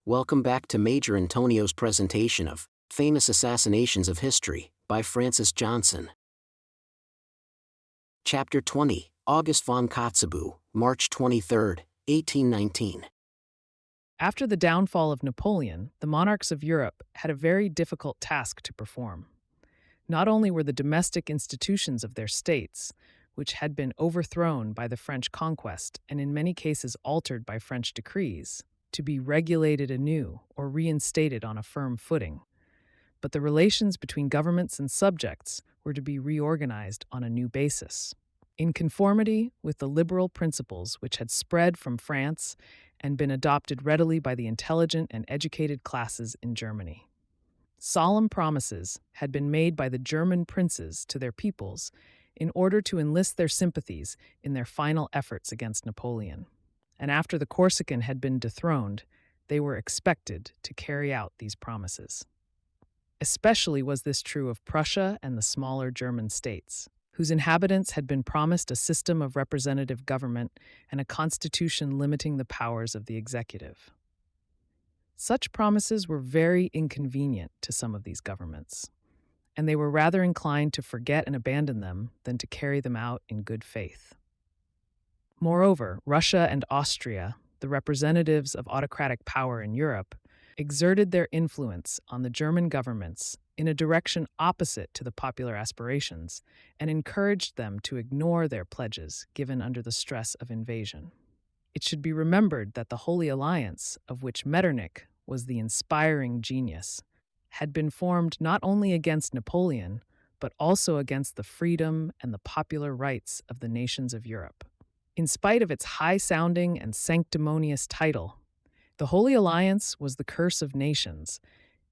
Welcome back to Major Antonio's presentation of Famous Assassinations of History by Francis Johnson. Chapter 20, August von Kotzebue, March 23, 1819. After the downfall of Napoleon, the monarchs of Europe had a very difficult task to perform. Not only were the domestic institutions of their states, which had been overthrown by the French conquest and in many cases altered by French decrees, to be regulated anew or reinstated on a firm footing, but the relations between governments and subjects were to be reorganized on a new basis, in conformity with the liberal principles which had spread from France and been adopted readily by the intelligent and educated classes in Germany. Solemn promises had been made by the German princes to their peoples in order to enlist their sympathies in their final efforts against Napoleon. And after the Corsican had been dethroned, they were expected to carry out these promises. Especially was this true of Prussia and the smaller German states, whose inhabitants had been promised a system of representative government and a constitution limiting the powers of the executive. Such promises were very inconvenient to some of these governments, and they were rather inclined to forget and abandon them than to carry them out in good faith. Moreover, Russia and Austria, the representatives of autocratic power in Europe, exerted their influence on the German governments in a direction opposite to the popular aspirations and encouraged them to ignore their pledges given under the stress of invasion. It should be remembered that the Holy Alliance, of which Metternich was the inspiring genius, had been formed not only against Napoleon, but also against the freedom and the popular rights of the nations of Europe. In spite of its high-sounding and sanctimonious title, the Holy Alliance was the curse of nations,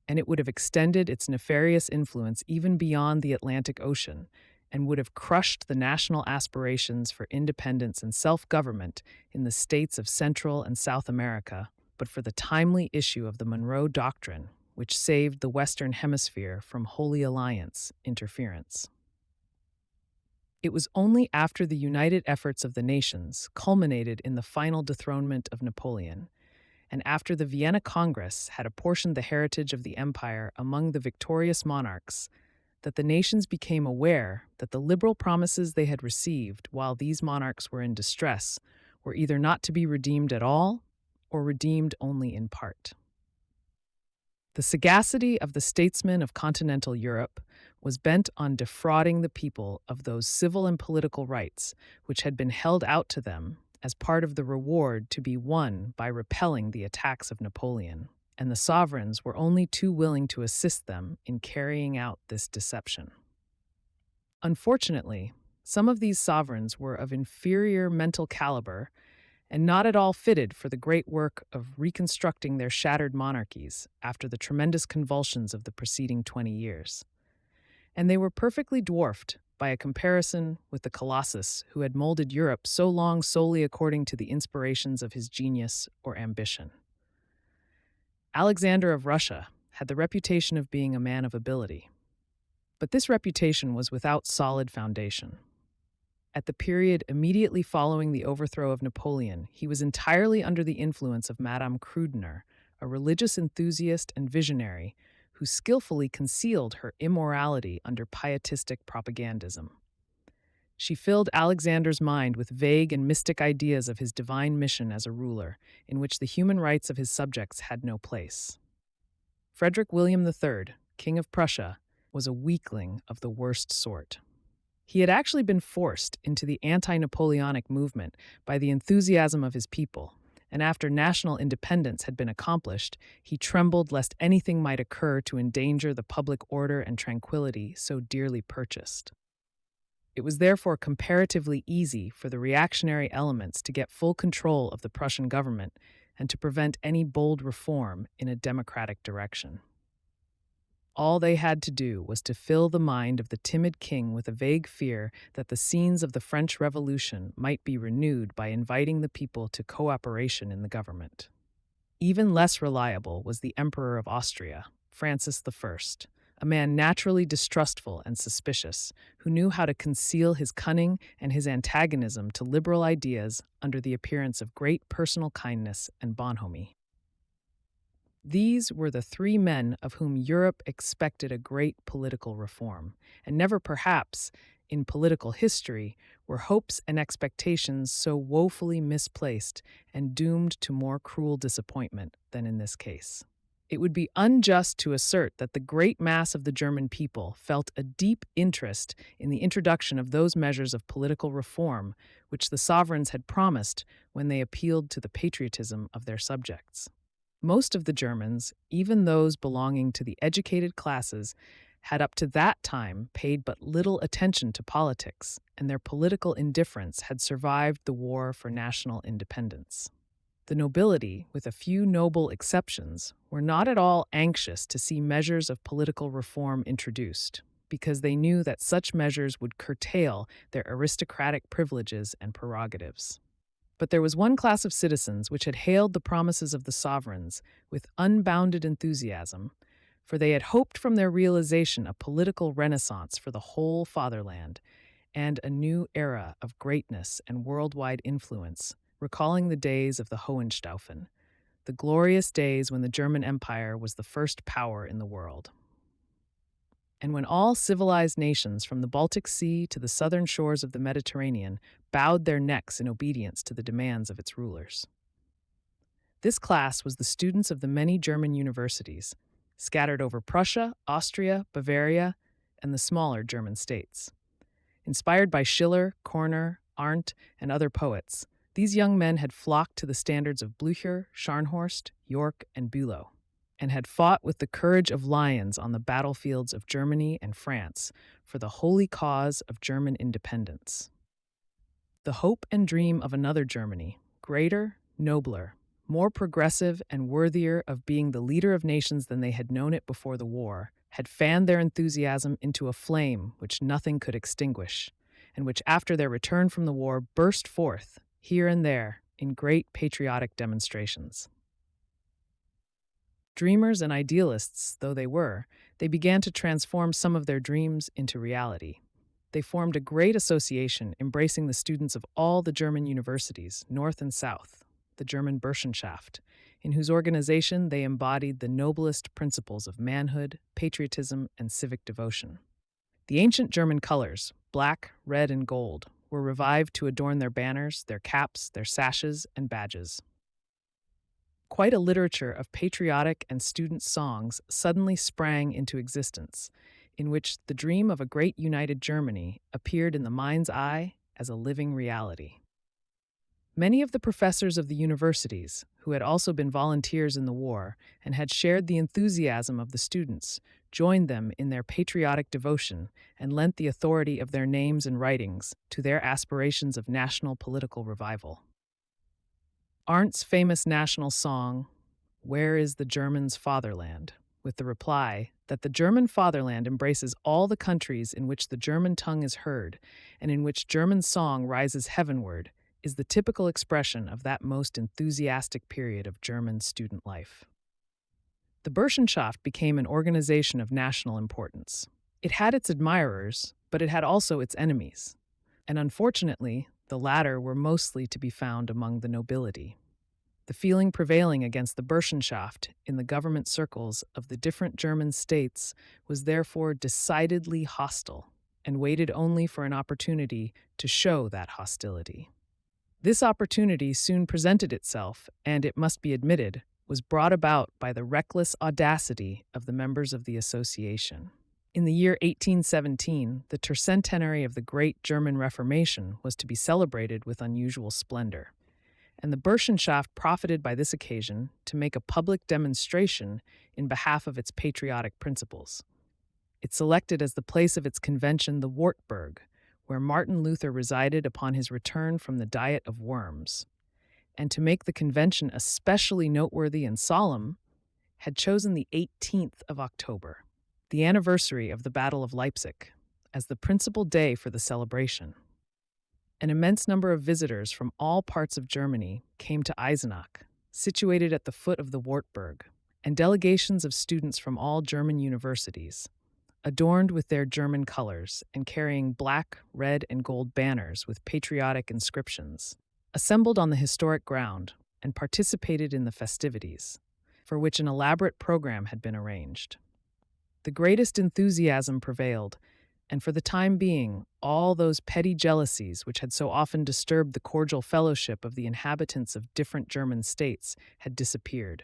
and it would have extended its nefarious influence even beyond the Atlantic Ocean and would have crushed the national aspirations for independence and self-government in the states of Central and South America, but for the timely issue of the Monroe Doctrine, which saved the Western Hemisphere from Holy Alliance interference. It was only after the united efforts of the nations culminated in the final dethronement of Napoleon, and after the Vienna Congress had apportioned the heritage of the empire among the victorious monarchs, that the nations became aware that the liberal promises they had received while these monarchs were in distress were either not to be redeemed at all or redeemed only in part. The sagacity of the statesmen of continental Europe was bent on defrauding the people of those civil and political rights which had been held out to them as part of the reward to be won by repelling the attacks of Napoleon, and the sovereigns were only too willing to assist them in carrying out this deception. Unfortunately, some of these sovereigns were of inferior mental caliber and not at all fitted for the great work of reconstructing their shattered monarchies after the tremendous convulsions of the preceding 20 years. And they were perfectly dwarfed by a comparison with the Colossus who had molded Europe so long solely according to the inspirations of his genius or ambition. Alexander of Russia had the reputation of being a man of ability, but this reputation was without solid foundation. At the period immediately following the overthrow of Napoleon, he was entirely under the influence of Madame Krudener, a religious enthusiast and visionary who skillfully concealed her immorality under pietistic propagandism. She filled Alexander's mind with vague and mystic ideas of his divine mission as a ruler, in which the human rights of his subjects had no place. Frederick William III, King of Prussia, was a weakling of the worst sort. He had actually been forced into the anti-Napoleonic movement by the enthusiasm of his people, and after national independence had been accomplished, he trembled lest anything might occur to endanger the public order and tranquility so dearly purchased. It was therefore comparatively easy for the reactionary elements to get full control of the Prussian government and to prevent any bold reform in a democratic direction. All they had to do was to fill the mind of the timid king with a vague fear that the scenes of the French Revolution might be renewed by inviting the people to cooperation in the government. Even less reliable was the Emperor of Austria, Francis I, a man naturally distrustful and suspicious, who knew how to conceal his cunning and his antagonism to liberal ideas under the appearance of great personal kindness and bonhomie. These were the three men of whom Europe expected a great political reform, and never perhaps, in political history, were hopes and expectations so woefully misplaced and doomed to more cruel disappointment than in this case. It would be unjust to assert that the great mass of the German people felt a deep interest in the introduction of those measures of political reform which the sovereigns had promised when they appealed to the patriotism of their subjects. Most of the Germans, even those belonging to the educated classes, had up to that time paid but little attention to politics, and their political indifference had survived the war for national independence. The nobility, with a few noble exceptions, were not at all anxious to see measures of political reform introduced, because they knew that such measures would curtail their aristocratic privileges and prerogatives. But there was one class of citizens which had hailed the promises of the sovereigns with unbounded enthusiasm, for they had hoped from their realization a political renaissance for the whole fatherland and a new era of greatness and worldwide influence, recalling the days of the Hohenstaufen, the glorious days when the German Empire was the first power in the world. And when all civilized nations from the Baltic Sea to the southern shores of the Mediterranean bowed their necks in obedience to the demands of its rulers. This class was the students of the many German universities, scattered over Prussia, Austria, Bavaria, and the smaller German states. Inspired by Schiller, Korner, Arndt, and other poets, these young men had flocked to the standards of Blücher, Scharnhorst, York, and Bülow, and had fought with the courage of lions on the battlefields of Germany and France for the holy cause of German independence. The hope and dream of another Germany, greater, nobler, more progressive, and worthier of being the leader of nations than they had known it before the war, had fanned their enthusiasm into a flame which nothing could extinguish, and which after their return from the war burst forth, here and there, in great patriotic demonstrations. Dreamers and idealists though they were, they began to transform some of their dreams into reality. They formed a great association embracing the students of all the German universities, north and south, the German Burschenschaft, in whose organization they embodied the noblest principles of manhood, patriotism, and civic devotion. The ancient German colors, black, red, and gold, were revived to adorn their banners, their caps, their sashes, and badges. Quite a literature of patriotic and student songs suddenly sprang into existence, in which the dream of a great united Germany appeared in the mind's eye as a living reality. Many of the professors of the universities, who had also been volunteers in the war and had shared the enthusiasm of the students, joined them in their patriotic devotion and lent the authority of their names and writings to their aspirations of national political revival. Arndt's famous national song, "Where is the German's Fatherland?", with the reply that the German fatherland embraces all the countries in which the German tongue is heard and in which German song rises heavenward, is the typical expression of that most enthusiastic period of German student life. The Burschenschaft became an organization of national importance. It had its admirers, but it had also its enemies, and unfortunately, the latter were mostly to be found among the nobility. The feeling prevailing against the Burschenschaft in the government circles of the different German states was therefore decidedly hostile, and waited only for an opportunity to show that hostility. This opportunity soon presented itself, and it must be admitted, was brought about by the reckless audacity of the members of the association. In the year 1817, the tercentenary of the Great German Reformation was to be celebrated with unusual splendor, and the Burschenschaft profited by this occasion to make a public demonstration in behalf of its patriotic principles. It selected as the place of its convention the Wartburg, where Martin Luther resided upon his return from the Diet of Worms, and to make the convention especially noteworthy and solemn, had chosen the 18th of October, the anniversary of the Battle of Leipzig, as the principal day for the celebration. An immense number of visitors from all parts of Germany came to Eisenach, situated at the foot of the Wartburg, and delegations of students from all German universities, adorned with their German colors and carrying black, red, and gold banners with patriotic inscriptions, assembled on the historic ground and participated in the festivities. for which an elaborate program had been arranged. The greatest enthusiasm prevailed, and for the time being, all those petty jealousies which had so often disturbed the cordial fellowship of the inhabitants of different German states had disappeared,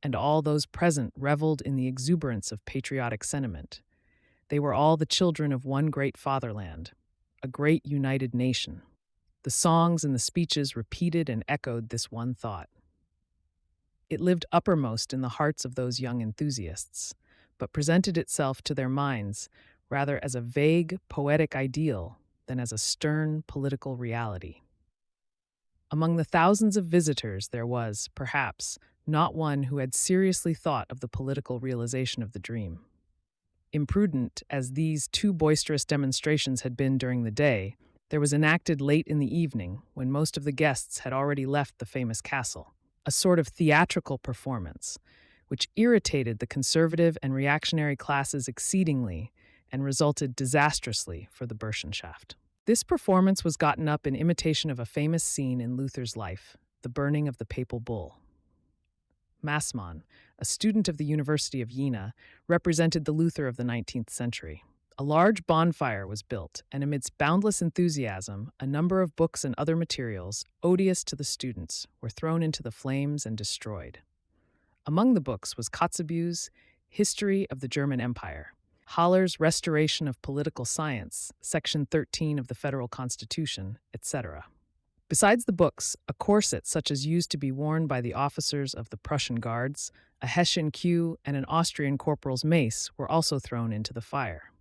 and all those present reveled in the exuberance of patriotic sentiment. They were all the children of one great fatherland, a great united nation. The songs and the speeches repeated and echoed this one thought. It lived uppermost in the hearts of those young enthusiasts, but presented itself to their minds rather as a vague, poetic ideal than as a stern political reality. Among the thousands of visitors, there was, perhaps, not one who had seriously thought of the political realization of the dream. Imprudent as these too boisterous demonstrations had been during the day, there was enacted late in the evening, when most of the guests had already left the famous castle, a sort of theatrical performance, which irritated the conservative and reactionary classes exceedingly and resulted disastrously for the Burschenschaft. This performance was gotten up in imitation of a famous scene in Luther's life, the burning of the papal bull. Massmann, a student of the University of Jena, represented the Luther of the 19th century. A large bonfire was built, and amidst boundless enthusiasm, a number of books and other materials, odious to the students, were thrown into the flames and destroyed. Among the books was Kotzebue's History of the German Empire, Haller's Restoration of Political Science, Section 13 of the Federal Constitution, etc. Besides the books, a corset such as used to be worn by the officers of the Prussian Guards, a Hessian queue, and an Austrian corporal's mace were also thrown into the fire.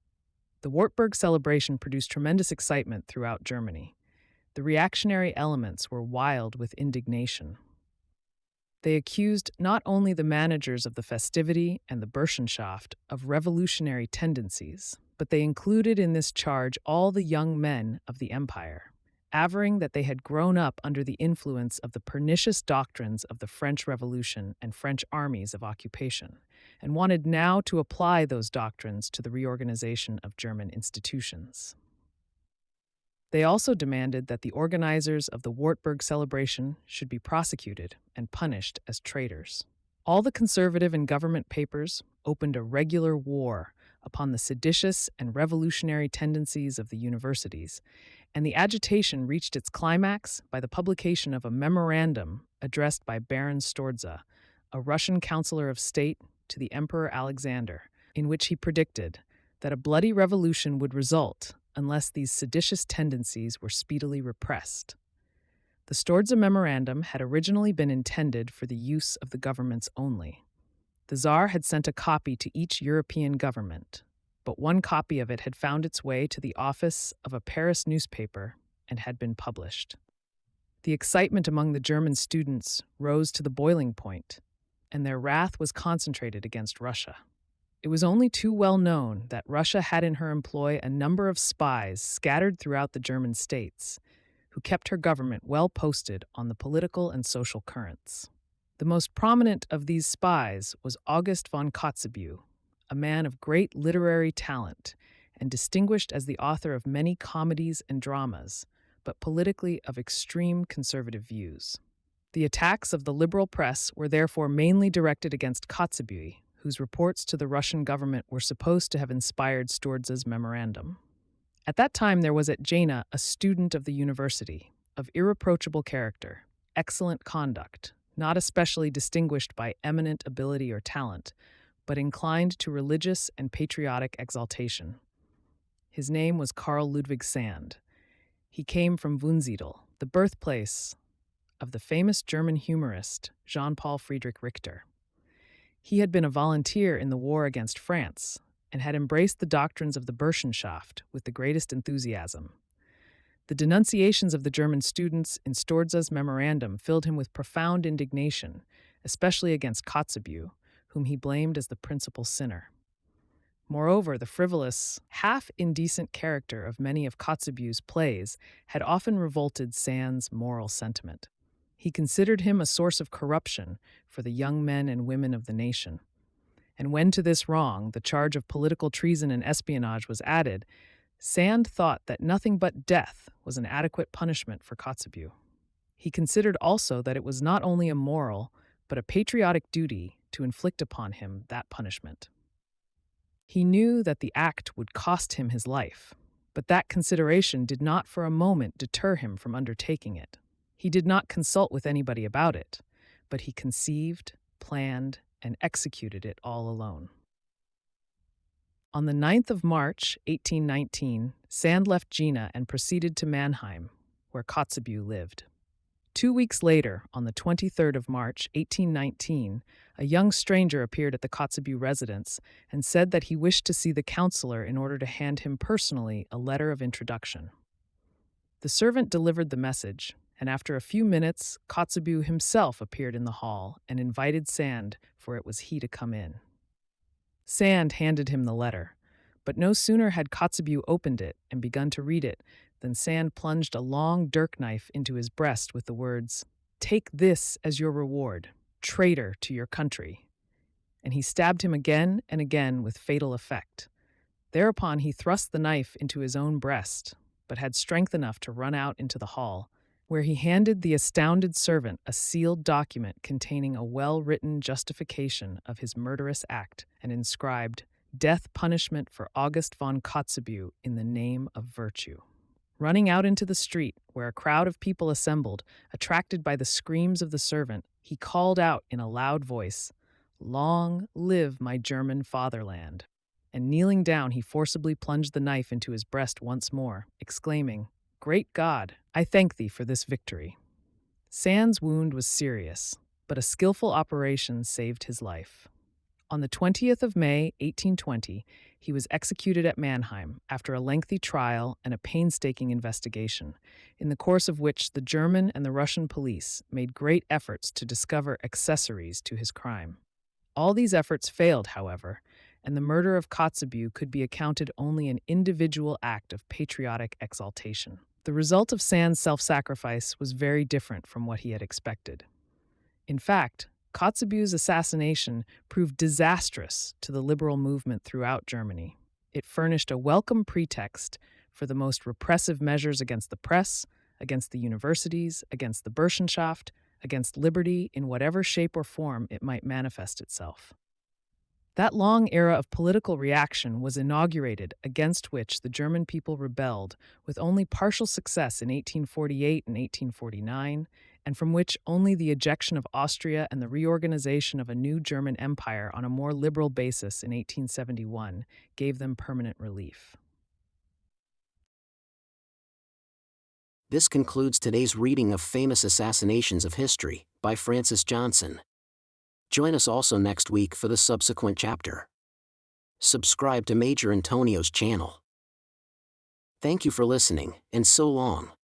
The Wartburg celebration produced tremendous excitement throughout Germany. The reactionary elements were wild with indignation. They accused not only the managers of the festivity and the Burschenschaft of revolutionary tendencies, but they included in this charge all the young men of the empire, averring that they had grown up under the influence of the pernicious doctrines of the French Revolution and French armies of occupation, and wanted now to apply those doctrines to the reorganization of German institutions. They also demanded that the organizers of the Wartburg celebration should be prosecuted and punished as traitors. All the conservative and government papers opened a regular war upon the seditious and revolutionary tendencies of the universities, and the agitation reached its climax by the publication of a memorandum addressed by Baron Storza, a Russian counselor of state, to the Emperor Alexander, in which he predicted that a bloody revolution would result unless these seditious tendencies were speedily repressed. The Storza memorandum had originally been intended for the use of the governments only. The Tsar had sent a copy to each European government, but one copy of it had found its way to the office of a Paris newspaper and had been published. The excitement among the German students rose to the boiling point, and their wrath was concentrated against Russia. It was only too well known that Russia had in her employ a number of spies scattered throughout the German states, who kept her government well posted on the political and social currents. The most prominent of these spies was August von Kotzebue, a man of great literary talent and distinguished as the author of many comedies and dramas, but politically of extreme conservative views. The attacks of the liberal press were therefore mainly directed against Kotzebue, whose reports to the Russian government were supposed to have inspired Storza's memorandum. At that time there was at Jena a student of the university, of irreproachable character, excellent conduct, not especially distinguished by eminent ability or talent, but inclined to religious and patriotic exaltation. His name was Karl Ludwig Sand. He came from Wunsiedel, the birthplace of the famous German humorist Jean-Paul Friedrich Richter. He had been a volunteer in the war against France and had embraced the doctrines of the Burschenschaft with the greatest enthusiasm. The denunciations of the German students in Storza's memorandum filled him with profound indignation, especially against Kotzebue, whom he blamed as the principal sinner. Moreover, the frivolous, half-indecent character of many of Kotzebue's plays had often revolted Sand's moral sentiment. He considered him a source of corruption for the young men and women of the nation. And when to this wrong the charge of political treason and espionage was added, Sand thought that nothing but death was an adequate punishment for Kotzebue. He considered also that it was not only immoral, but a patriotic duty to inflict upon him that punishment. He knew that the act would cost him his life, but that consideration did not for a moment deter him from undertaking it. He did not consult with anybody about it, but he conceived, planned, and executed it all alone. On the 9th of March, 1819, Sand left Jena and proceeded to Mannheim, where Kotzebue lived. 2 weeks later, on the 23rd of March, 1819, a young stranger appeared at the Kotzebue residence and said that he wished to see the counselor in order to hand him personally a letter of introduction. The servant delivered the message, and after a few minutes, Kotzebue himself appeared in the hall and invited Sand, for it was he to come in. Sand handed him the letter, but no sooner had Kotzebue opened it and begun to read it than Sand plunged a long dirk knife into his breast with the words, "Take this as your reward, traitor to your country." And he stabbed him again and again with fatal effect. Thereupon he thrust the knife into his own breast, but had strength enough to run out into the hall, where he handed the astounded servant a sealed document containing a well-written justification of his murderous act and inscribed, "Death punishment for August von Kotzebue in the name of virtue." Running out into the street, where a crowd of people assembled, attracted by the screams of the servant, he called out in a loud voice, "Long live my German fatherland!" And kneeling down, he forcibly plunged the knife into his breast once more, exclaiming, "Great God, I thank thee for this victory." Sand's wound was serious, but a skillful operation saved his life. On the 20th of May, 1820, he was executed at Mannheim after a lengthy trial and a painstaking investigation, in the course of which the German and the Russian police made great efforts to discover accessories to his crime. All these efforts failed, however, and the murder of Kotzebue could be accounted only an individual act of patriotic exaltation. The result of Sand's self-sacrifice was very different from what he had expected. In fact, Kotzebue's assassination proved disastrous to the liberal movement throughout Germany. It furnished a welcome pretext for the most repressive measures against the press, against the universities, against the Burschenschaft, against liberty in whatever shape or form it might manifest itself. That long era of political reaction was inaugurated, against which the German people rebelled with only partial success in 1848 and 1849, and from which only the ejection of Austria and the reorganization of a new German empire on a more liberal basis in 1871 gave them permanent relief. This concludes today's reading of Famous Assassinations of History by Francis Johnson. Join us also next week for the subsequent chapter. Subscribe to Major Intonio's channel. Thank you for listening, and so long.